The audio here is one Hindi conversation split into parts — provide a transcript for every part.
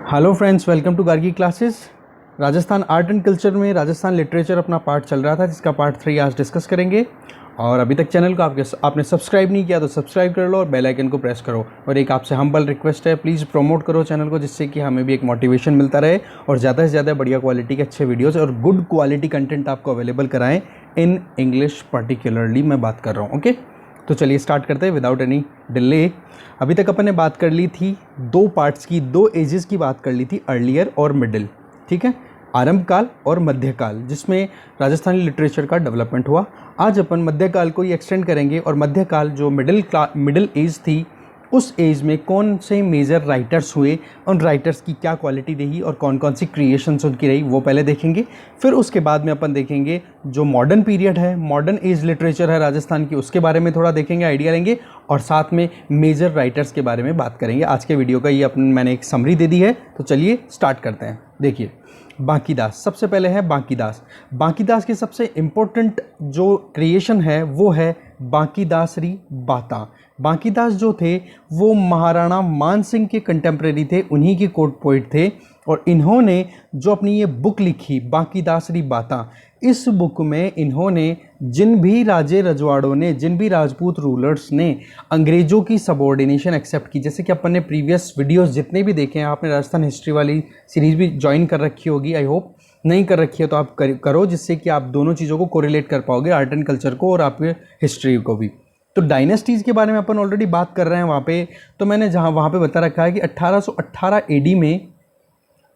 Hello friends, welcome to Gargi classes. Rajasthan art and culture में राजस्थान लिटरेचर अपना पार्ट चल रहा था, जिसका पार्ट 3 आज डिस्कस करेंगे। और अभी तक चैनल को आपने सब्सक्राइब नहीं किया तो सब्सक्राइब कर लो और बेल आइकन को प्रेस करो। और एक आपसे हम्बल रिक्वेस्ट है, प्लीज़ प्रमोट करो चैनल को, जिससे कि हमें भी एक मोटिवेशन मिलता रहे और ज़्यादा से ज़्यादा बढ़िया क्वालिटी के अच्छे वीडियोज़ और गुड क्वालिटी कंटेंट आपको अवेलेबल कराएं। इन इंग्लिश पर्टिकुलरली मैं बात कर रहा हूँ। ओके, तो चलिए स्टार्ट करते हैं विदाउट एनी डिले। अभी तक अपन ने बात कर ली थी दो पार्ट्स की, दो एजेस की बात कर ली थी, अर्लियर और मिडिल। ठीक है, आरंभ काल और मध्यकाल, जिसमें राजस्थानी लिटरेचर का डेवलपमेंट हुआ। आज अपन मध्यकाल को ही एक्सटेंड करेंगे और मध्यकाल जो मिडिल एज थी, उस एज में कौन से मेजर राइटर्स हुए, उन राइटर्स की क्या क्वालिटी रही और कौन कौन सी क्रिएशंस उनकी रही, वो पहले देखेंगे। फिर उसके बाद में अपन देखेंगे जो मॉडर्न पीरियड है, मॉडर्न एज लिटरेचर है राजस्थान की, उसके बारे में थोड़ा देखेंगे, आइडिया लेंगे और साथ में मेजर राइटर्स के बारे में बात करेंगे। आज के वीडियो का ये मैंने एक समरी दे दी है, तो चलिए स्टार्ट करते हैं। देखिए, बांकीदास सबसे पहले है। बांकीदास के सबसे इम्पोर्टेंट जो क्रिएशन है वो है बांकीदासरी बाता। बांकीदास जो थे वो महाराणा मान सिंह के कंटेम्प्रेरी थे, उन्हीं के कोर्ट पोइट थे। और इन्होंने जो अपनी ये बुक लिखी बांकीदासरी बाता, इस बुक में इन्होंने जिन भी राजे रजवाड़ों ने, जिन भी राजपूत रूलर्स ने अंग्रेज़ों की सबॉर्डिनेशन एक्सेप्ट की, जैसे कि अपन ने प्रीवियस वीडियोस जितने भी देखे हैं, आपने राजस्थान हिस्ट्री वाली सीरीज़ भी ज्वाइन कर रखी होगी, आई होप। नहीं कर रखी है तो आप करो, जिससे कि आप दोनों चीज़ों को कोरिलेट कर पाओगे, आर्ट एंड कल्चर को और आपके हिस्ट्री को भी। तो डायनेस्टीज़ के बारे में अपन ऑलरेडी बात कर रहे हैं वहाँ पे। तो मैंने वहाँ पे बता रखा है कि 1818 AD में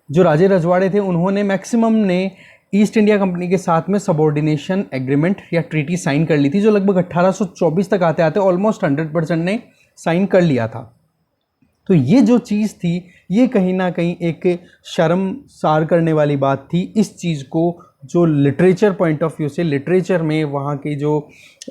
जो राजे रजवाड़े थे, उन्होंने मैक्सिमम ने ईस्ट इंडिया कंपनी के साथ में सबॉर्डिनेशन एग्रीमेंट या ट्रीटी साइन कर ली थी, जो लगभग 1824 तक आते आते ऑलमोस्ट 100% ने साइन कर लिया था। तो ये जो चीज़ थी, ये कहीं ना कहीं एक शर्मसार करने वाली बात थी। इस चीज़ को जो लिटरेचर पॉइंट ऑफ व्यू से, लिटरेचर में वहाँ के जो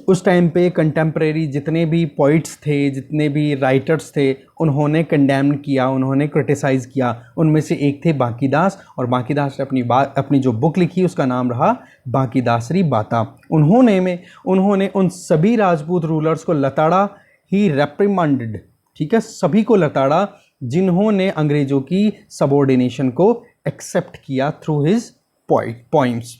उस टाइम पे कंटेम्प्रेरी जितने भी पोइट्स थे, जितने भी राइटर्स थे, उन्होंने कंडेम किया, उन्होंने क्रिटिसाइज़ किया। उनमें से एक थे बांकीदास, और बांकीदास ने अपनी जो बुक लिखी उसका नाम रहा बांकीदासरी बाता। उन्होंने उन सभी राजपूत रूलर्स को लताड़ा, ही रेप्रिमांडेड, ठीक है, सभी को लताड़ा जिन्होंने अंग्रेजों की सबॉर्डिनेशन को एक्सेप्ट किया थ्रू हिज पोइम्स।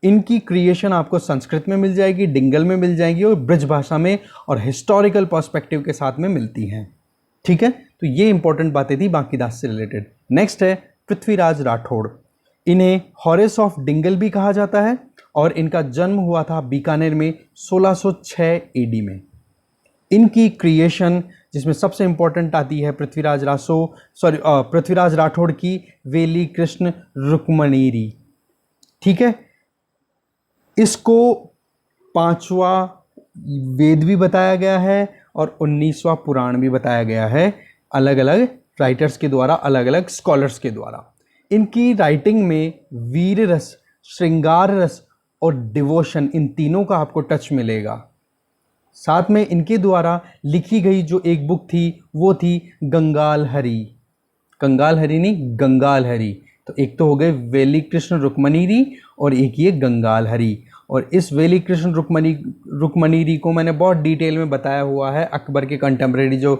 इनकी क्रिएशन आपको संस्कृत में मिल जाएगी, डिंगल में मिल जाएगी और ब्रज भाषा में और हिस्टोरिकल पर्सपेक्टिव के साथ में मिलती हैं। ठीक है, तो ये इंपॉर्टेंट बातें थी बांकीदास से रिलेटेड। नेक्स्ट है पृथ्वीराज राठौड़। इन्हें हॉरेस ऑफ डिंगल भी कहा जाता है और इनका जन्म हुआ था बीकानेर में 1606 AD में। इनकी क्रिएशन जिसमें सबसे इंपॉर्टेंट आती है पृथ्वीराज राठौड़ की वेली कृष्ण रुक्मणीरी। ठीक है, इसको 5वां वेद भी बताया गया है और 19वां पुराण भी बताया गया है, अलग अलग राइटर्स के द्वारा, अलग अलग स्कॉलर्स के द्वारा। इनकी राइटिंग में वीर रस, श्रृंगार रस और डिवोशन, इन तीनों का आपको टच मिलेगा। साथ में इनके द्वारा लिखी गई जो एक बुक थी वो थी गंगाल हरी। कंगाल हरी नहीं, गंगाल हरी। तो एक तो हो गए वेली कृष्ण रुक्मणीरी और एक ये गंगाल हरी। और इस वेली कृष्ण रुक्मणीरी को मैंने बहुत डिटेल में बताया हुआ है। अकबर के कंटेम्प्रेरी जो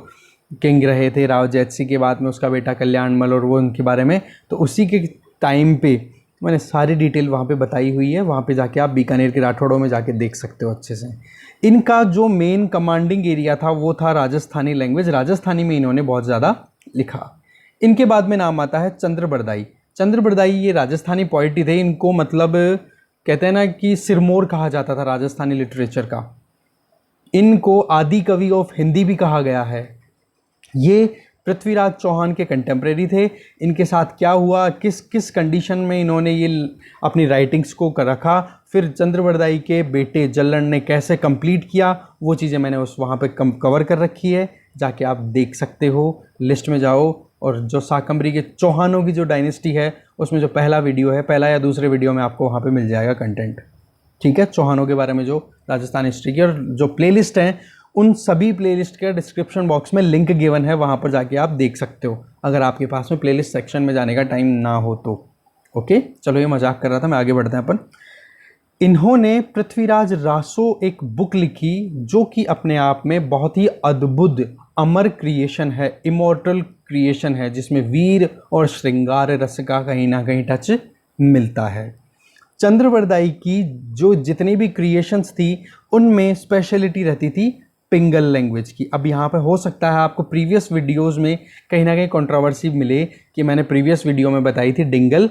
किंग रहे थे, राव जैतसी के बाद में उसका बेटा कल्याणमल, और वो उनके बारे में, तो उसी के टाइम पे मैंने सारी डिटेल वहाँ पे बताई हुई है। वहाँ पे जाके आप बीकानेर के राठौड़ों में जाके देख सकते हो अच्छे से। इनका जो मेन कमांडिंग एरिया था वो था राजस्थानी लैंग्वेज। राजस्थानी में इन्होंने बहुत ज़्यादा लिखा। इनके बाद में नाम आता है चंद्रबरदाई। चंद्रबरदाई ये राजस्थानी पोइट ही थे। इनको मतलब कहते हैं ना कि सिरमौर कहा जाता था राजस्थानी लिटरेचर का। इनको आदि कवि ऑफ हिंदी भी कहा गया है। ये पृथ्वीराज चौहान के कंटेम्प्रेरी थे। इनके साथ क्या हुआ, किस किस कंडीशन में इन्होंने ये अपनी राइटिंग्स को रखा, फिर चंद्रबरदाई के बेटे जल्लड़ ने कैसे कंप्लीट किया, वो चीज़ें मैंने वहाँ पे कवर कर रखी है, जाके आप देख सकते हो। लिस्ट में जाओ और जो शाकंभरी के चौहानों की जो डायनेस्टी है, उसमें जो पहला वीडियो है, पहला या दूसरे वीडियो में आपको वहाँ पे मिल जाएगा कंटेंट। ठीक है, चौहानों के बारे में जो राजस्थान हिस्ट्री की, और जो प्लेलिस्ट हैं उन सभी प्लेलिस्ट के डिस्क्रिप्शन बॉक्स में लिंक गिवन है, वहाँ पर जाके आप देख सकते हो, अगर आपके पास में प्लेलिस्ट सेक्शन में जाने का टाइम ना हो तो। ओके, चलो ये मजाक कर रहा था मैं, आगे बढ़ते हैं अपन। इन्होंने पृथ्वीराज रासो एक बुक लिखी जो कि अपने आप में बहुत ही अद्भुत अमर क्रिएशन है, इमॉर्टल क्रिएशन है, जिसमें वीर और श्रृंगार रस का कहीं ना कहीं टच मिलता है। चंद्रवरदाई की जो जितनी भी क्रिएशंस थी उनमें स्पेशलिटी रहती थी पिंगल लैंग्वेज की। अब यहाँ पे हो सकता है आपको प्रीवियस वीडियोस में कहीं ना कहीं कंट्रोवर्सी मिले कि मैंने प्रीवियस वीडियो में बताई थी डिंगल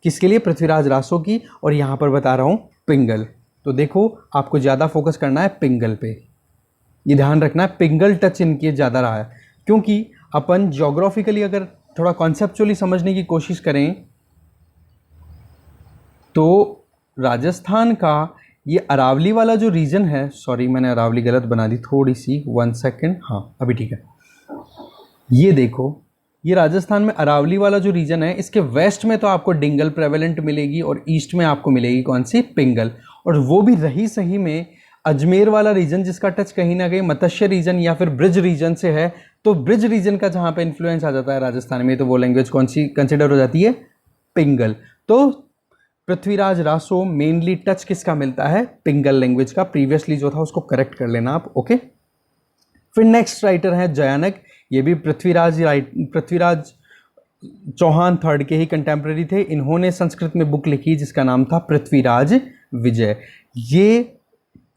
किसके लिए, पृथ्वीराज रासो की, और यहाँ पर बता रहा हूँ पिंगल। तो देखो आपको ज़्यादा फोकस करना है पिंगल पे, ये ध्यान रखना है पिंगल टच इनके ज़्यादा रहा है, क्योंकि अपन ज्योग्राफिकली अगर थोड़ा कॉन्सेप्चुअली समझने की कोशिश करें तो राजस्थान का ये अरावली वाला जो रीजन है, सॉरी मैंने अरावली गलत बना दी थोड़ी सी, 1 सेकेंड, हाँ अभी ठीक है। ये देखो ये राजस्थान में अरावली वाला जो रीजन है, इसके वेस्ट में तो आपको डिंगल प्रेवेलेंट मिलेगी और ईस्ट में आपको मिलेगी कौन सी, पिंगल। और वो भी रही सही में अजमेर वाला रीजन जिसका टच कहीं ना कहीं मत्स्य रीजन या फिर ब्रिज रीजन से है। तो ब्रिज रीजन का जहाँ पे इन्फ्लुएंस आ जाता है राजस्थान में, तो वो लैंग्वेज कौन सी कंसिडर हो जाती है, पिंगल। तो पृथ्वीराज रासो मेनली टच किसका मिलता है, पिंगल लैंग्वेज का। प्रीवियसली जो था उसको करेक्ट कर लेना आप, ओके। फिर नेक्स्ट राइटर है जयानक, ये भी पृथ्वीराज चौहान थर्ड के ही कंटेम्प्रेरी थे। इन्होंने संस्कृत में बुक लिखी जिसका नाम था पृथ्वीराज विजय। ये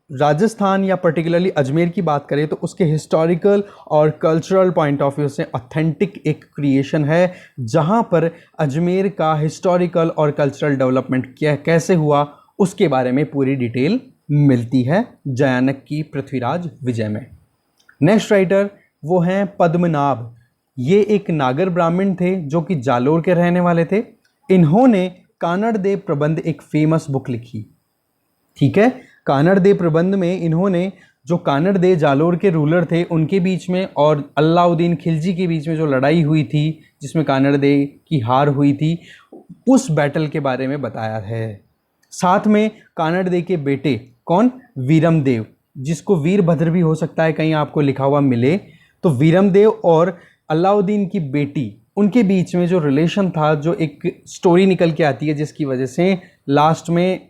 राजस्थान या पर्टिकुलरली अजमेर की बात करें तो उसके हिस्टोरिकल और कल्चरल पॉइंट ऑफ व्यू से ऑथेंटिक एक क्रिएशन है, जहां पर अजमेर का हिस्टोरिकल और कल्चरल डेवलपमेंट कैसे हुआ उसके बारे में पूरी डिटेल मिलती है जयानक की पृथ्वीराज विजय में। नेक्स्ट राइटर वो हैं पद्मनाभ। ये एक नागर ब्राह्मण थे जो कि जालोर के रहने वाले थे। इन्होंने कानड़ देव प्रबंध एक फेमस बुक लिखी, ठीक है। कानड़ देव प्रबंध में इन्होंने जो कानड़ देव जालोर के रूलर थे उनके बीच में और अलाउद्दीन खिलजी के बीच में जो लड़ाई हुई थी जिसमें कानड़ देव की हार हुई थी, उस बैटल के बारे में बताया है। साथ में कानड़ देव के बेटे कौन, वीरमदेव, जिसको वीरभद्र भी हो सकता है कहीं आपको लिखा हुआ मिले, तो वीरमदेव और अलाउद्दीन की बेटी उनके बीच में जो रिलेशन था, जो एक स्टोरी निकल के आती है जिसकी वजह से लास्ट में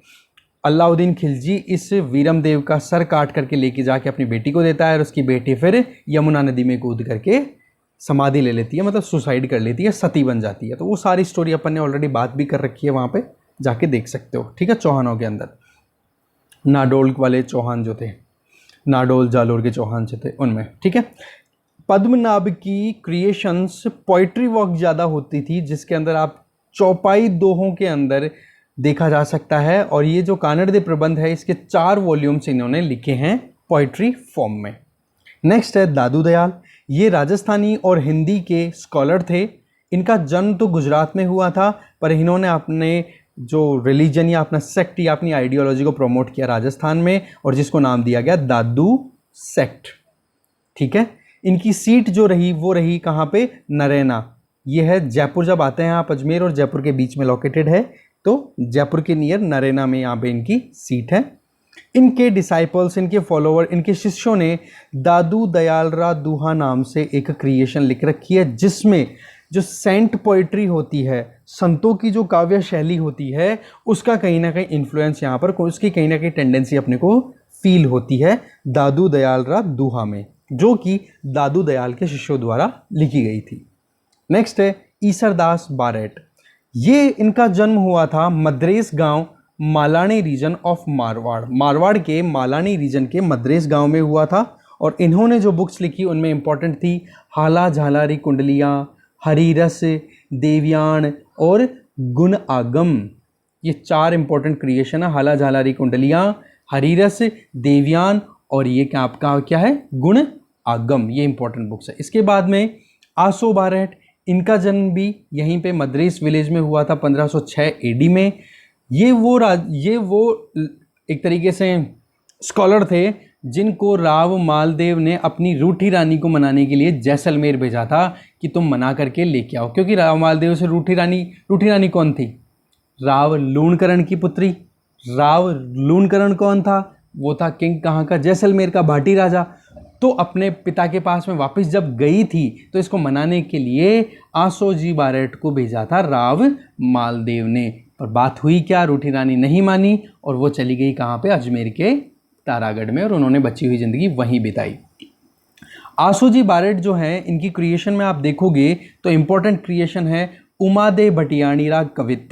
अलाउद्दीन खिलजी इस वीरमदेव का सर काट करके लेके जाके अपनी बेटी को देता है और उसकी बेटी फिर यमुना नदी में कूद करके समाधि ले लेती है, मतलब सुसाइड कर लेती है, सती बन जाती है। तो वो सारी स्टोरी अपन ने ऑलरेडी बात भी कर रखी है, वहाँ पे जाके देख सकते हो, ठीक है। चौहानों के अंदर नाडोल वाले चौहान जो थे, नाडोल जालोर के चौहान जो थे उनमें, ठीक है। पद्मनाभ की क्रिएशंस पोइट्री वर्क ज़्यादा होती थी, जिसके अंदर आप चौपाई दोहों के अंदर देखा जा सकता है। और ये जो कानड़ देव प्रबंध है इसके 4 वॉल्यूम्स इन्होंने लिखे हैं पोइट्री फॉर्म में। नेक्स्ट है दादू दयाल। ये राजस्थानी और हिंदी के स्कॉलर थे। इनका जन्म तो गुजरात में हुआ था, पर इन्होंने अपने जो रिलीजन या अपना सेक्ट या अपनी आइडियोलॉजी को प्रमोट किया राजस्थान में, और जिसको नाम दिया गया दादू सेक्ट, ठीक है। इनकी सीट जो रही वो रही कहाँ पे, नरैना। ये है जयपुर, जब आते हैं आप अजमेर और जयपुर के बीच में लोकेटेड है, तो जयपुर के नियर नरैना में यहाँ पे इनकी सीट है। इनके डिसाइपल्स, इनके फॉलोअर, इनके शिष्यों ने दादू दयालरा दुहा नाम से एक क्रिएशन लिख रखी है, जिसमें जो सेंट पोइट्री होती है, संतों की जो काव्य शैली होती है, उसका कहीं ना कहीं इन्फ्लुएंस यहाँ पर, उसकी कहीं ना कहीं टेंडेंसी अपने को फील होती है दादू दयालरा दुहा में, जो कि दादू दयाल के शिष्यों द्वारा लिखी गई थी। नेक्स्ट है ईसरदास बारेट। ये इनका जन्म हुआ था मद्रेस गांव, मालानी रीजन ऑफ मारवाड़। मारवाड़ के मालानी रीजन के मद्रेस गांव में हुआ था। और इन्होंने जो बुक्स लिखी उनमें इंपॉर्टेंट थी हाला झालारी कुंडलियाँ, हरिरस, देवयान और गुण आगम। ये 4 इंपॉर्टेंट क्रिएशन है, हाला झालारी कुंडलियाँ, हरिरस, देवयान और ये क्या आपका क्या है, गुण आगम। ये इंपॉर्टेंट बुक्स है। इसके बाद में आसो बारेट, इनका जन्म भी यहीं पे मद्रेस विलेज में हुआ था 1506 एडी में। ये वो एक तरीके से स्कॉलर थे जिनको राव मालदेव ने अपनी रूठी रानी को मनाने के लिए जैसलमेर भेजा था कि तुम मना करके लेके आओ, क्योंकि राव मालदेव से रूठी रानी कौन थी, राव लूणकरण की पुत्री। राव लूणकरण कौन था, वो था किंग कहाँ का, जैसलमेर का भाटी राजा। तो अपने पिता के पास में वापस जब गई थी तो इसको मनाने के लिए आसोजी बारेट को भेजा था राव मालदेव ने। पर बात हुई क्या, रूठी रानी नहीं मानी और वो चली गई कहाँ पे, अजमेर के तारागढ़ में, और उन्होंने बची हुई ज़िंदगी वहीं बिताई। आशुजी बारेट जो हैं, इनकी क्रिएशन में आप देखोगे तो इम्पोर्टेंट क्रिएशन है उमादे भटियाणीरा कवित,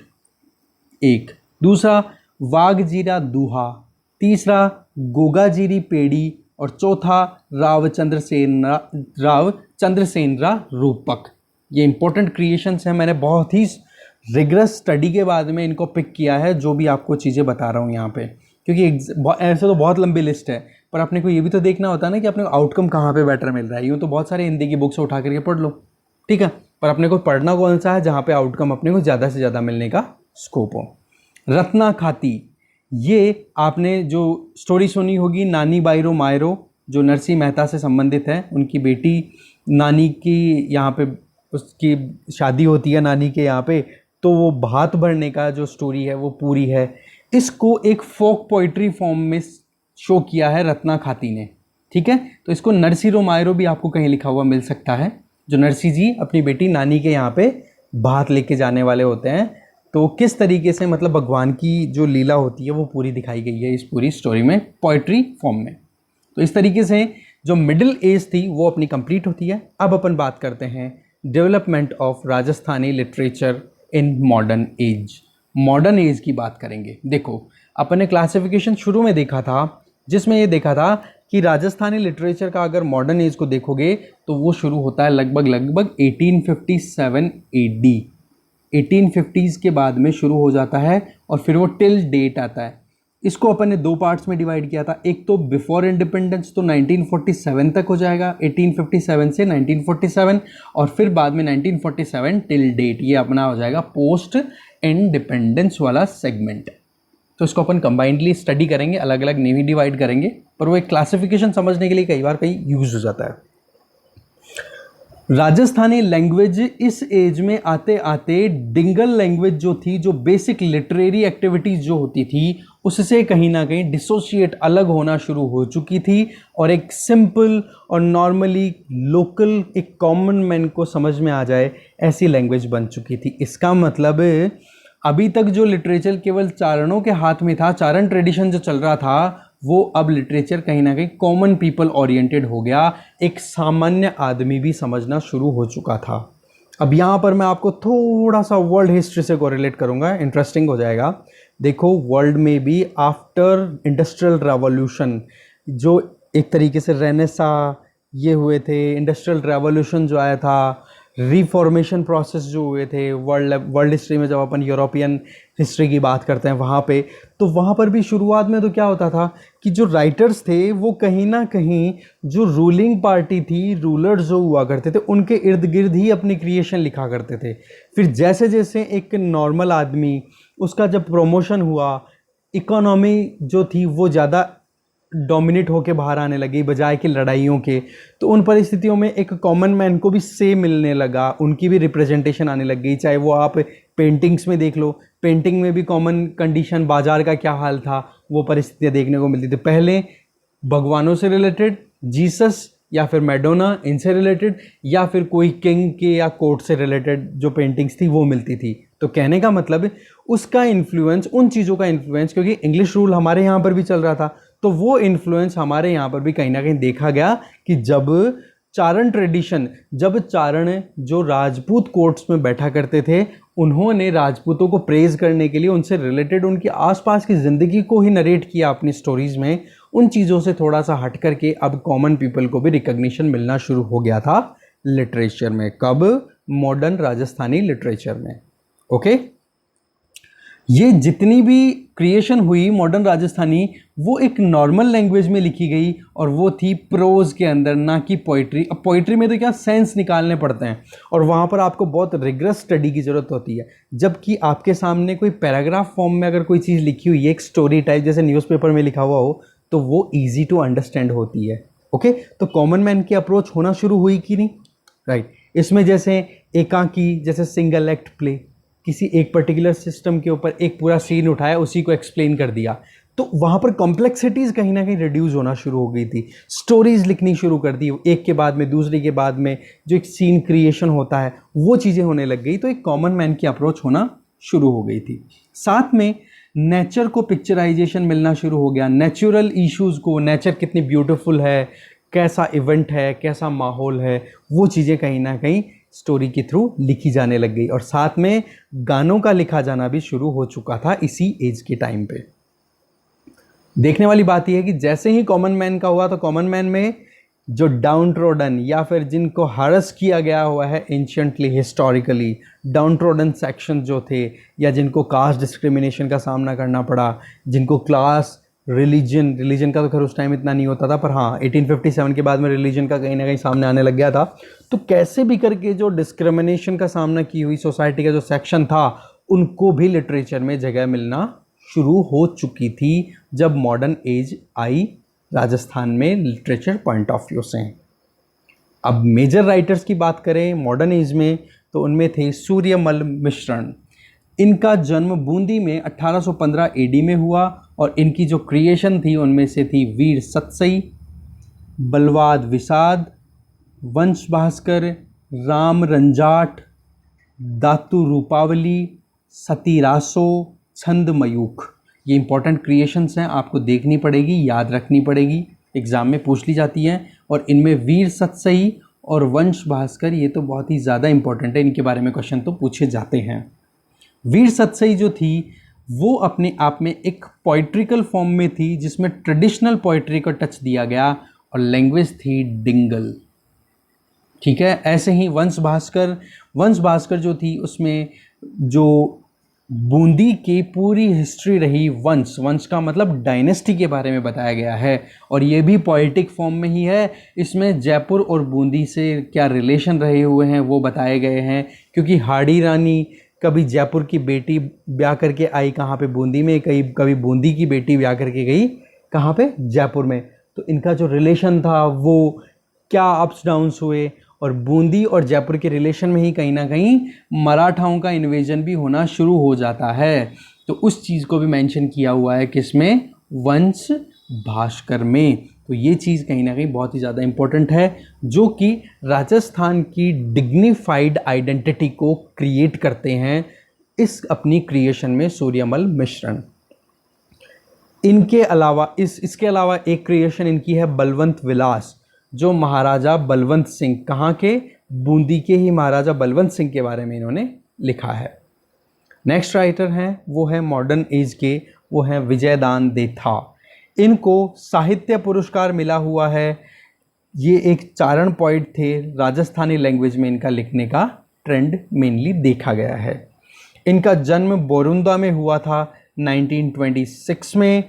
एक। दूसरा वाघजीरा दूहा, तीसरा गोगाजीरी पेड़ी, और चौथा रावचंद्रसेनरा रूपक। ये इंपॉर्टेंट क्रिएशंस हैं, मैंने बहुत ही रिगरस स्टडी के बाद में इनको पिक किया है, जो भी आपको चीज़ें बता रहा हूँ यहाँ पे, क्योंकि ऐसे तो बहुत लंबी लिस्ट है, पर अपने को ये भी तो देखना होता है ना कि अपने को आउटकम कहाँ पे बेटर मिल रहा है। यूँ तो बहुत सारे हिंदी की बुक्स उठा करके पढ़ लो, ठीक है, पर अपने को पढ़ना कौन सा है जहाँ पे आउटकम अपने को ज़्यादा से ज़्यादा मिलने का स्कोप हो। रत्ना खाती, ये आपने जो स्टोरी सुनी होगी नानी बाईरो मायरो, जो नरसिंह मेहता से संबंधित है। उनकी बेटी नानी की यहाँ पे उसकी शादी होती है नानी के यहाँ पे, तो वो भात भरने का जो स्टोरी है वो पूरी है। इसको एक फोक पोइट्री फॉर्म में शो किया है रत्ना खाती ने, ठीक है। तो इसको नरसिंह मायरो भी आपको कहीं लिखा हुआ मिल सकता है, जो नरसिंह जी अपनी बेटी नानी के यहाँ पे भात लेके जाने वाले होते हैं। तो किस तरीके से मतलब भगवान की जो लीला होती है वो पूरी दिखाई गई है इस पूरी स्टोरी में पोइट्री फॉर्म में। तो इस तरीके से जो मिडिल एज थी वो अपनी कंप्लीट होती है। अब अपन बात करते हैं development of Rajasthani literature in modern age. Modern age की बात करेंगे। देखो, अपन ने क्लासिफिकेशन शुरू में देखा था, जिसमें ये देखा था कि राजस्थानी लिटरेचर का अगर मॉडर्न एज को देखोगे तो वो शुरू होता है लगभग 1857 AD। 1850s के बाद में शुरू हो जाता है और फिर वो टिल डेट आता है। इसको अपन ने दो पार्ट्स में डिवाइड किया था। एक तो बिफोर इंडिपेंडेंस, तो 1947 तक हो जाएगा, 1857 से 1947, और फिर बाद में 1947 टिल डेट, ये अपना हो जाएगा पोस्ट इंडिपेंडेंस वाला सेगमेंट। तो इसको अपन कंबाइंडली स्टडी करेंगे, अलग अलग नहीं डिवाइड करेंगे, पर वो एक क्लासिफिकेशन समझने के लिए कई बार कहीं यूज हो जाता है। राजस्थानी लैंग्वेज इस एज में आते आते डिंगल लैंग्वेज जो थी, जो बेसिक लिटरेरी एक्टिविटीज़ जो होती थी, उससे कहीं ना कहीं डिसोशिएट अलग होना शुरू हो चुकी थी, और एक सिंपल और नॉर्मली लोकल एक कॉमन मैन को समझ में आ जाए ऐसी लैंग्वेज बन चुकी थी। इसका मतलब अभी तक जो लिटरेचर केवल चारणों के हाथ में था, चारण ट्रेडिशन जो चल रहा था, वो अब लिटरेचर कहीं ना कहीं कॉमन पीपल ओरिएंटेड हो गया, एक सामान्य आदमी भी समझना शुरू हो चुका था। अब यहाँ पर मैं आपको थोड़ा सा वर्ल्ड हिस्ट्री से कोरिलेट करूँगा, इंटरेस्टिंग हो जाएगा। देखो, वर्ल्ड में भी आफ्टर इंडस्ट्रियल रेवोल्यूशन, जो एक तरीके से रेनेसा ये हुए थे, इंडस्ट्रियल रेवोल्यूशन जो आया था, रिफॉर्मेशन प्रोसेस जो हुए थे वर्ल्ड हिस्ट्री में, जब अपन यूरोपियन हिस्ट्री की बात करते हैं वहाँ पे, तो वहाँ पर भी शुरुआत में तो क्या होता था कि जो राइटर्स थे वो कहीं ना कहीं जो रूलिंग पार्टी थी, रूलर्स जो हुआ करते थे, उनके इर्द गिर्द ही अपनी क्रिएशन लिखा करते थे। फिर जैसे जैसे एक नॉर्मल आदमी, उसका जब प्रमोशन हुआ, इकोनॉमी जो थी वो ज़्यादा डोमिनेट होके बाहर आने लगी बजाय कि लड़ाइयों के, तो उन परिस्थितियों में एक कॉमन मैन को भी से मिलने लगा, उनकी भी रिप्रेजेंटेशन आने लग गई। चाहे वो आप पेंटिंग्स में देख लो, पेंटिंग में भी कॉमन कंडीशन, बाजार का क्या हाल था, वो परिस्थितियाँ देखने को मिलती थी। पहले भगवानों से रिलेटेड, जीसस या फिर मैडोना, इनसे रिलेटेड, या फिर कोई किंग के या कोर्ट से रिलेटेड जो पेंटिंग्स थी वो मिलती थी। तो कहने का मतलब उसका इन्फ्लुएंस, उन चीज़ों का इन्फ्लुएंस, क्योंकि इंग्लिश रूल हमारे यहाँ पर भी चल रहा था, तो वो इन्फ्लुएंस हमारे यहाँ पर भी कहीं ना कहीं देखा गया कि जब चारण ट्रेडिशन, जब चारण जो राजपूत कोर्ट्स में बैठा करते थे, उन्होंने राजपूतों को प्रेज करने के लिए उनसे रिलेटेड उनकी आसपास की ज़िंदगी को ही नरेट किया अपनी स्टोरीज़ में। उन चीज़ों से थोड़ा सा हट करके अब कॉमन पीपल को भी रिकग्निशन मिलना शुरू हो गया था लिटरेचर में। कब? मॉडर्न राजस्थानी लिटरेचर में। ओके, ये जितनी भी क्रिएशन हुई मॉडर्न राजस्थानी, वो एक नॉर्मल लैंग्वेज में लिखी गई, और वो थी प्रोज के अंदर, ना कि पोइट्री। अब पोइट्री में तो क्या सेंस निकालने पड़ते हैं, और वहाँ पर आपको बहुत रिगरस स्टडी की ज़रूरत होती है। जबकि आपके सामने कोई पैराग्राफ फॉर्म में अगर कोई चीज़ लिखी हुई है, एक स्टोरी टाइप जैसे न्यूज़पेपर में लिखा हुआ हो, तो वो ईजी टू अंडरस्टैंड होती है। ओके, तो कॉमन मैन की अप्रोच होना शुरू हुई कि नहीं? राइट। इसमें जैसे एकांकी, जैसे सिंगल एक्ट प्ले, किसी एक पर्टिकुलर सिस्टम के ऊपर एक पूरा सीन उठाया, उसी को एक्सप्लेन कर दिया, तो वहाँ पर कॉम्प्लेक्सिटीज़ कहीं ना कहीं रिड्यूस होना शुरू हो गई थी। स्टोरीज़ लिखनी शुरू कर दी, एक के बाद में दूसरे के बाद में जो एक सीन क्रिएशन होता है वो चीज़ें होने लग गई, तो एक कॉमन मैन की अप्रोच होना शुरू हो गई थी। साथ में नेचर को पिक्चराइजेशन मिलना शुरू हो गया, नेचुरल इश्यूज़ को, नेचर कितनी ब्यूटीफुल है, कैसा इवेंट है, कैसा माहौल है, वो चीज़ें कहीं ना कहीं स्टोरी के थ्रू लिखी जाने लग गई। और साथ में गानों का लिखा जाना भी शुरू हो चुका था इसी एज के टाइम पे। देखने वाली बात यह है कि जैसे ही कॉमन मैन का हुआ तो कॉमन मैन में जो डाउन ट्रोडन या फिर जिनको हरस किया गया हुआ है एंशियंटली हिस्टोरिकली, डाउन ट्रोडन सेक्शन जो थे, या जिनको कास्ट डिस्क्रिमिनेशन का सामना करना पड़ा, जिनको क्लास, रिलीजन का तो खैर उस टाइम इतना नहीं होता था, पर हाँ 1857 के बाद में रिलीजन का कहीं ना कहीं सामने आने लग गया था। तो कैसे भी करके जो डिस्क्रिमिनेशन का सामना की हुई सोसाइटी का जो सेक्शन था, उनको भी लिटरेचर में जगह मिलना शुरू हो चुकी थी जब मॉडर्न एज आई राजस्थान में लिटरेचर पॉइंट ऑफ व्यू से। अब मेजर राइटर्स की बात करें मॉडर्न एज में तो उनमें थे सूर्यमल मिश्रण। इनका जन्म बूंदी में 1815 एडी में हुआ और इनकी जो क्रिएशन थी उनमें से थी वीर सतसई, बलवाद विषाद, वंश भास्कर, राम रंजाट, दातु रूपावली, सतीरासो, छंद मयूख। ये इंपॉर्टेंट क्रिएशंस हैं, आपको देखनी पड़ेगी, याद रखनी पड़ेगी, एग्ज़ाम में पूछ ली जाती हैं। और इनमें वीर सतसई और वंश भास्कर ये तो बहुत ही ज़्यादा इंपॉर्टेंट है, इनके बारे में क्वेश्चन तो पूछे जाते हैं। वीर सतसई जो थी वो अपने आप में एक पोइट्रिकल फॉर्म में थी जिसमें ट्रेडिशनल पोइट्री को टच दिया गया और लैंग्वेज थी डिंगल। ठीक है, ऐसे ही वंश भास्कर जो थी उसमें जो बूंदी की पूरी हिस्ट्री रही, वंश का मतलब डायनेस्टी के बारे में बताया गया है और ये भी पोएटिक फॉर्म में ही है। इसमें जयपुर और बूंदी से क्या रिलेशन रहे हुए हैं वो बताए गए हैं, क्योंकि हाड़ी रानी कभी जयपुर की बेटी ब्याह करके आई कहाँ पे, बूंदी में, कभी बूंदी की बेटी ब्याह करके गई कहाँ पे, जयपुर में। तो इनका जो रिलेशन था वो क्या अप्स डाउन्स हुए, और बूंदी और जयपुर के रिलेशन में ही कहीं ना कहीं मराठाओं का इन्वेजन भी होना शुरू हो जाता है। तो उस चीज़ को भी मेंशन किया हुआ है किसमें, वंश भास्कर में। तो ये चीज़ कहीं ना कहीं बहुत ही ज़्यादा इम्पोर्टेंट है, जो कि राजस्थान की डिग्निफाइड आइडेंटिटी को क्रिएट करते हैं इस अपनी क्रिएशन में सूर्यमल मिश्रण। इनके अलावा इसके अलावा एक क्रिएशन इनकी है बलवंत विलास, जो महाराजा बलवंत सिंह, कहाँ के, बूंदी के ही महाराजा बलवंत सिंह के बारे में इन्होंने लिखा है। नेक्स्ट राइटर हैं वो है मॉडर्न एज के, वो हैं विजयदान देथा। इनको साहित्य पुरस्कार मिला हुआ है। ये एक चारण पोइट थे, राजस्थानी लैंग्वेज में इनका लिखने का ट्रेंड मेनली देखा गया है। इनका जन्म बोरुंदा में हुआ था 1926 में।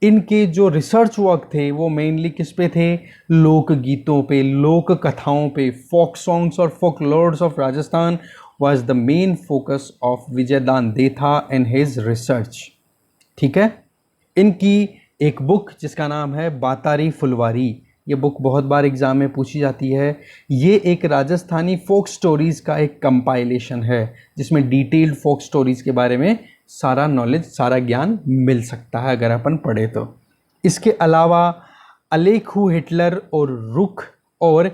इनके जो रिसर्च वर्क थे वो मेनली किस पे थे, लोकगीतों पे, लोक कथाओं पे। फोक सॉन्ग्स और folklores of Rajasthan was the main focus of Vijaydan Detha and his research. ठीक है, इनकी एक बुक जिसका नाम है बातारी फुलवारी, ये बुक बहुत बार एग्ज़ाम में पूछी जाती है। ये एक राजस्थानी फोक स्टोरीज़ का एक कंपाइलेशन है जिसमें डिटेल्ड फोक स्टोरीज़ के बारे में सारा नॉलेज, सारा ज्ञान मिल सकता है अगर अपन पढ़े तो। इसके अलावा अलेखू हिटलर और रुख और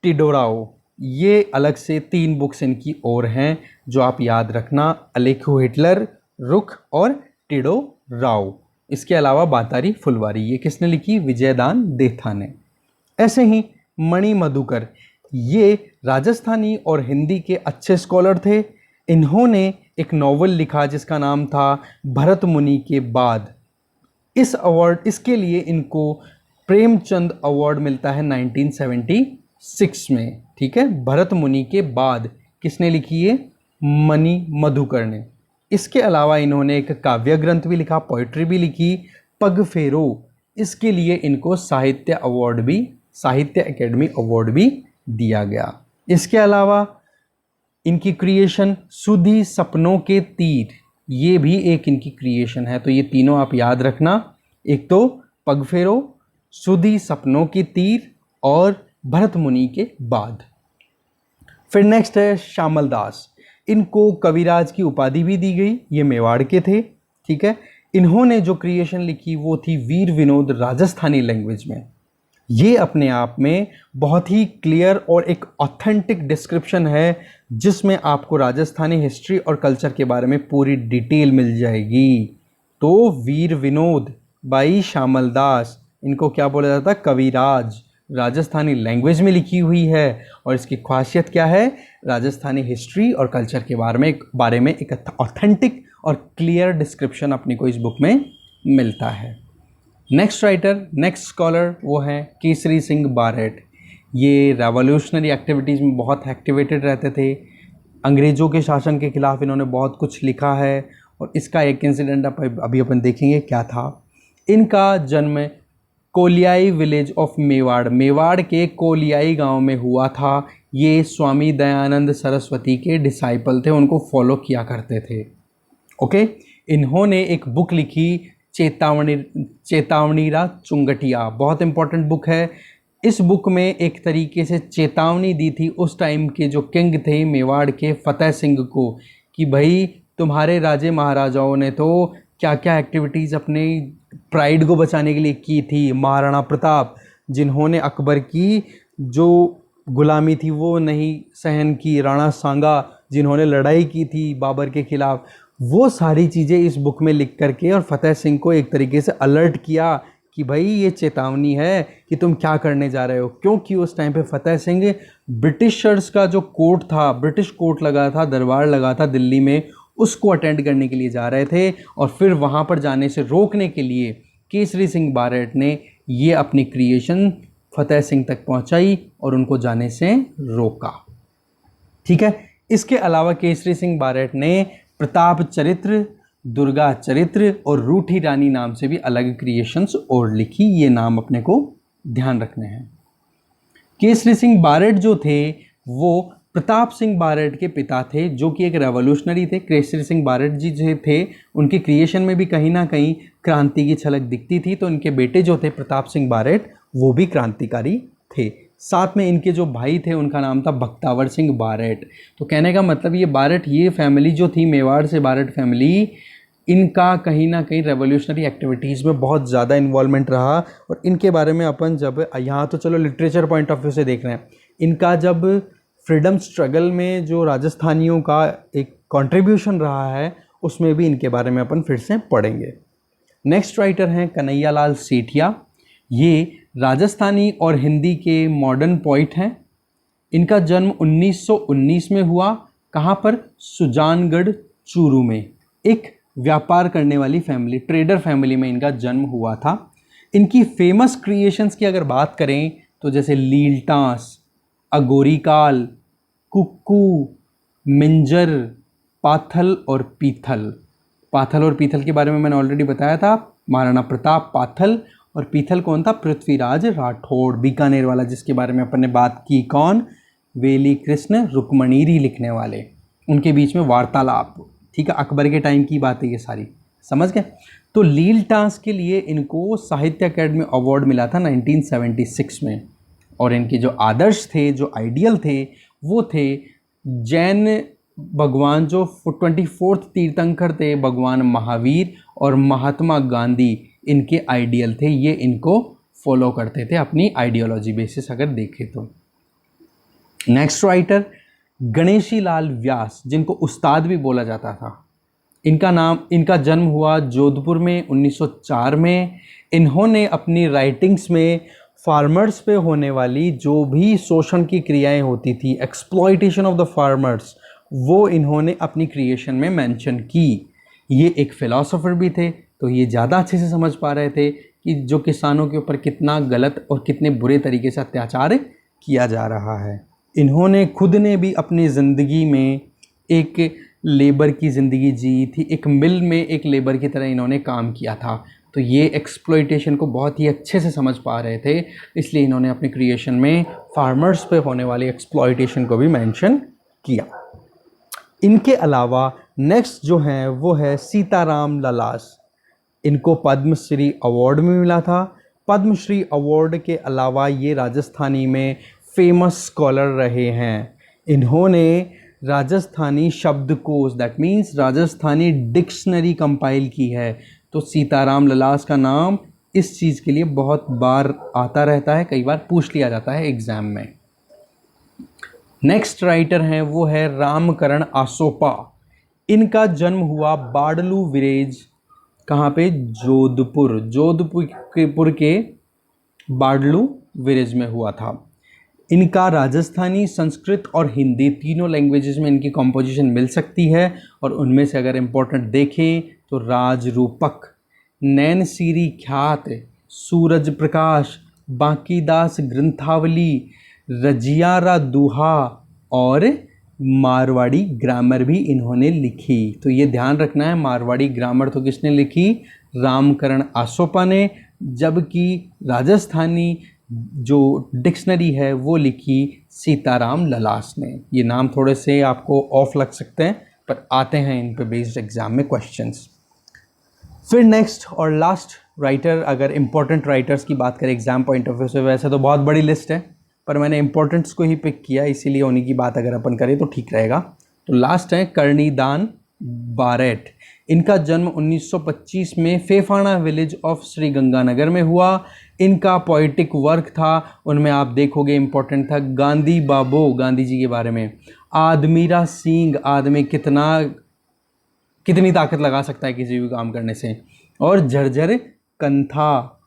टिडोराओ, ये अलग से 3 बुक्स इनकी और हैं जो आप याद रखना, अलेखू हिटलर, रुख और टिडोराओ। इसके अलावा बातारी फुलवारी, ये किसने लिखी, विजयदान देथा ने। ऐसे ही मणि मधुकर, ये राजस्थानी और हिंदी के अच्छे स्कॉलर थे। इन्होंने एक नॉवल लिखा जिसका नाम था भरत मुनि के बाद। इसके लिए इनको प्रेमचंद अवार्ड मिलता है 1976 में। ठीक है, भरत मुनि के बाद किसने लिखी है, मणि मधुकर ने। इसके अलावा इन्होंने एक काव्य ग्रंथ भी लिखा, पोइट्री भी लिखी, पग फेरो। इसके लिए इनको साहित्य अकेडमी अवार्ड भी दिया गया। इसके अलावा इनकी क्रिएशन सुधी सपनों के तीर, ये भी एक इनकी क्रिएशन है। तो ये तीनों आप याद रखना, एक तो पग फेरो, सुधी सपनों के तीर और भरत मुनि के बाद। फिर नेक्स्ट है श्यामल दास। इनको कविराज की उपाधि भी दी गई, ये मेवाड़ के थे। ठीक है, इन्होंने जो क्रिएशन लिखी वो थी वीर विनोद राजस्थानी लैंग्वेज में। ये अपने आप में बहुत ही क्लियर और एक ऑथेंटिक डिस्क्रिप्शन है जिसमें आपको राजस्थानी हिस्ट्री और कल्चर के बारे में पूरी डिटेल मिल जाएगी। तो वीर विनोद बाई श्यामल दास, इनको क्या बोला जाता है, कविराज। राजस्थानी लैंग्वेज में लिखी हुई है और इसकी खासियत क्या है, राजस्थानी हिस्ट्री और कल्चर के बारे में एक ऑथेंटिक और क्लियर डिस्क्रिप्शन अपने को इस बुक में मिलता है। नेक्स्ट राइटर, नेक्स्ट स्कॉलर वो है केसरी सिंह बारेट। ये रेवोल्यूशनरी एक्टिविटीज़ में बहुत एक्टिवेटेड रहते थे। अंग्रेज़ों के शासन के ख़िलाफ़ इन्होंने बहुत कुछ लिखा है और इसका एक इंसिडेंट अभी अपन देखेंगे क्या था। इनका जन्म कोलियाई विलेज ऑफ मेवाड़, मेवाड़ के कोलियाई गांव में हुआ था। ये स्वामी दयानंद सरस्वती के डिसाइपल थे, उनको फॉलो किया करते थे। ओके, इन्होंने एक बुक लिखी चेतावनीरा चुंगटिया, बहुत इंपॉर्टेंट बुक है। इस बुक में एक तरीके से चेतावनी दी थी उस टाइम के जो किंग थे मेवाड़ के, फतेह सिंह को, कि भाई तुम्हारे राजे महाराजाओं ने तो क्या क्या एक्टिविटीज़ अपने प्राइड को बचाने के लिए की थी। महाराणा प्रताप जिन्होंने अकबर की जो गुलामी थी वो नहीं सहन की, राणा सांगा जिन्होंने लड़ाई की थी बाबर के ख़िलाफ़, वो सारी चीज़ें इस बुक में लिख करके और फतेह सिंह को एक तरीके से अलर्ट किया कि भाई ये चेतावनी है कि तुम क्या करने जा रहे हो। क्योंकि उस टाइम पे फतेह सिंह ब्रिटिशर्स का जो कोर्ट था, ब्रिटिश कोर्ट लगा था, दरबार लगा था दिल्ली में, उसको अटेंड करने के लिए जा रहे थे और फिर वहाँ पर जाने से रोकने के लिए केसरी सिंह बारेट ने ये अपनी क्रिएशन फतेह सिंह तक पहुँचाई और उनको जाने से रोका। ठीक है, इसके अलावा केसरी सिंह बारेट ने प्रताप चरित्र, दुर्गा चरित्र और रूठी रानी नाम से भी अलग क्रिएशंस और लिखी। ये नाम अपने को ध्यान रखने हैं। केसरी सिंह बारेट जो थे वो प्रताप सिंह बारेट के पिता थे, जो कि एक रेवोल्यूशनरी थे। केसरी सिंह बारेट जी जो थे उनके क्रिएशन में भी कहीं ना कहीं क्रांति की झलक दिखती थी, तो इनके बेटे जो थे प्रताप सिंह बारेट वो भी क्रांतिकारी थे। साथ में इनके जो भाई थे उनका नाम था बख्तावर सिंह बारेट। तो कहने का मतलब ये बारेट, ये फैमिली जो थी मेवाड़ से बारेट फैमिली, इनका कहीं ना कहीं रेवोल्यूशनरी एक्टिविटीज़ में बहुत ज़्यादा इन्वॉल्वमेंट रहा। और इनके बारे में अपन जब यहाँ तो चलो लिटरेचर पॉइंट ऑफ व्यू से देख रहे हैं, इनका जब फ्रीडम स्ट्रगल में जो राजस्थानियों का एक कंट्रीब्यूशन रहा है उसमें भी इनके बारे में अपन फिर से पढ़ेंगे। नेक्स्ट राइटर हैं कन्हैयालाल सेठिया। ये राजस्थानी और हिंदी के मॉडर्न पोइट हैं। इनका जन्म 1919 में हुआ। कहाँ पर? सुजानगढ़ चूरू में। एक व्यापार करने वाली फैमिली, ट्रेडर फैमिली में इनका जन्म हुआ था। इनकी फेमस क्रिएशंस की अगर बात करें तो जैसे लीलटांस, अगोरीकाल, कुक्कू, मिंजर, पाथल और पीथल। पाथल और पीथल के बारे में मैंने ऑलरेडी बताया था। महाराणा प्रताप पाथल और पीथल कौन था? पृथ्वीराज राठौड़, बीकानेर वाला, जिसके बारे में अपन ने बात की। कौन? वेली कृष्ण रुक्मणीरी लिखने वाले, उनके बीच में वार्तालाप। ठीक है, अकबर के टाइम की बात है ये सारी, समझ गए। तो लीलटांस के लिए इनको साहित्य अकेडमी अवार्ड मिला था 1976 में। और इनके जो आदर्श थे, जो आइडियल थे, वो थे जैन भगवान, जो 24th तीर्थंकर थे भगवान महावीर और महात्मा गांधी, इनके आइडियल थे। ये इनको फॉलो करते थे अपनी आइडियोलॉजी बेसिस अगर देखें तो। नेक्स्ट राइटर गणेशी लाल व्यास, जिनको उस्ताद भी बोला जाता था। इनका जन्म हुआ जोधपुर में 1904 में। इन्होंने अपनी राइटिंग्स में फार्मर्स पे होने वाली जो भी शोषण की क्रियाएं होती थी, एक्सप्लॉइटेशन ऑफ द फार्मर्स, वो इन्होंने अपनी क्रिएशन में मेंशन की। ये एक फिलॉसफर भी थे, तो ये ज़्यादा अच्छे से समझ पा रहे थे कि जो किसानों के ऊपर कितना गलत और कितने बुरे तरीके से अत्याचार किया जा रहा है। इन्होंने खुद ने भी अपनी ज़िंदगी में एक लेबर की ज़िंदगी जी थी, एक मिल में एक लेबर की तरह इन्होंने काम किया था। तो ये एक्सप्लॉइटेशन को बहुत ही अच्छे से समझ पा रहे थे, इसलिए इन्होंने अपने क्रिएशन में फार्मर्स पे होने वाली एक्सप्लॉइटेशन को भी मेंशन किया। इनके अलावा नेक्स्ट जो है वो है सीताराम ललास। इनको पद्मश्री अवार्ड में मिला था। पद्मश्री अवार्ड के अलावा ये राजस्थानी में फेमस स्कॉलर रहे हैं। इन्होंने राजस्थानी शब्दकोश, that means Rajasthani dictionary compile की है। तो सीताराम ललास का नाम इस चीज़ के लिए बहुत बार आता रहता है, कई बार पूछ लिया जाता है एग्ज़ाम में। नेक्स्ट राइटर हैं वो है रामकरण आसोपा। इनका जन्म हुआ बाडलू विलेज, कहाँ पे? जोधपुर के बाडलू विलेज में हुआ था। इनका राजस्थानी, संस्कृत और हिंदी तीनों लैंग्वेजेस में इनकी कॉम्पोजिशन मिल सकती है। और उनमें से अगर इम्पोर्टेंट देखें तो राजरूपक, नैन सीरी ख्यात, सूरज प्रकाश, बांकीदास ग्रंथावली, रजियारा दुहा और मारवाड़ी ग्रामर भी इन्होंने लिखी। तो ये ध्यान रखना है, मारवाड़ी ग्रामर तो किसने लिखी? रामकरण आसोपा ने, जबकि राजस्थानी जो डिक्शनरी है वो लिखी सीताराम ललास ने। ये नाम थोड़े से आपको ऑफ लग सकते हैं पर आते हैं इन पे बेस्ड एग्जाम में क्वेश्चंस। फिर नेक्स्ट और लास्ट राइटर, अगर इम्पोर्टेंट राइटर्स की बात करें एग्जाम पॉइंट ऑफ व्यू से, वैसे तो बहुत बड़ी लिस्ट है पर मैंने इम्पोर्टेंट्स को ही पिक किया, इसीलिए उन्हीं की बात अगर अपन करें तो ठीक रहेगा। तो लास्ट है कर्णीदान बारेट। इनका जन्म 1925 में फेफाना विलेज ऑफ श्री गंगानगर में हुआ। इनका पोइटिक वर्क था, उनमें आप देखोगे इम्पोर्टेंट था गांधी बाबो, गांधी जी के बारे में, आदमीरा सिंह, आदमी कितनी ताकत लगा सकता है किसी भी काम करने से, और झरझर कंथा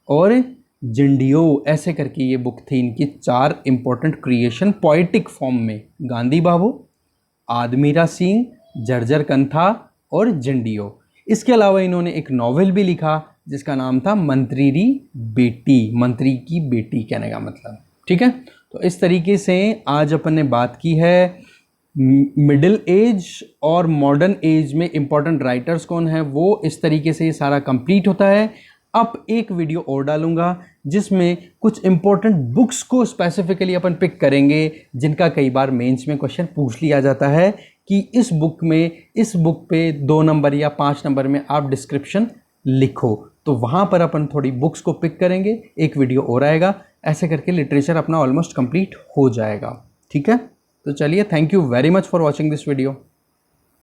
और जिंडियो, ऐसे करके ये बुक थी इनकी। 4 इंपॉर्टेंट क्रिएशन पोइटिक फॉर्म में, गांधी बाबू, आदमीरा सिंह, झरझर कंथा और जिंडियो। इसके अलावा इन्होंने एक नॉवेल भी लिखा जिसका नाम था मंत्रीरी बेटी, मंत्री की बेटी कहने का मतलब, ठीक है। तो इस तरीके से आज अपन ने बात की है मिडिल एज और मॉडर्न एज में इंपॉर्टेंट राइटर्स कौन है, वो इस तरीके से ये सारा कंप्लीट होता है। अब एक वीडियो और डालूंगा जिसमें कुछ इंपॉर्टेंट बुक्स को स्पेसिफिकली अपन पिक करेंगे जिनका कई बार मेंस में क्वेश्चन पूछ लिया जाता है कि इस बुक पे 2 नंबर या 5 नंबर में आप डिस्क्रिप्शन लिखो। तो वहाँ पर अपन थोड़ी बुक्स को पिक करेंगे, एक वीडियो और आएगा, ऐसे करके लिटरेचर अपना ऑलमोस्ट कंप्लीट हो जाएगा, ठीक है। तो चलिए, thank you very much for watching this video.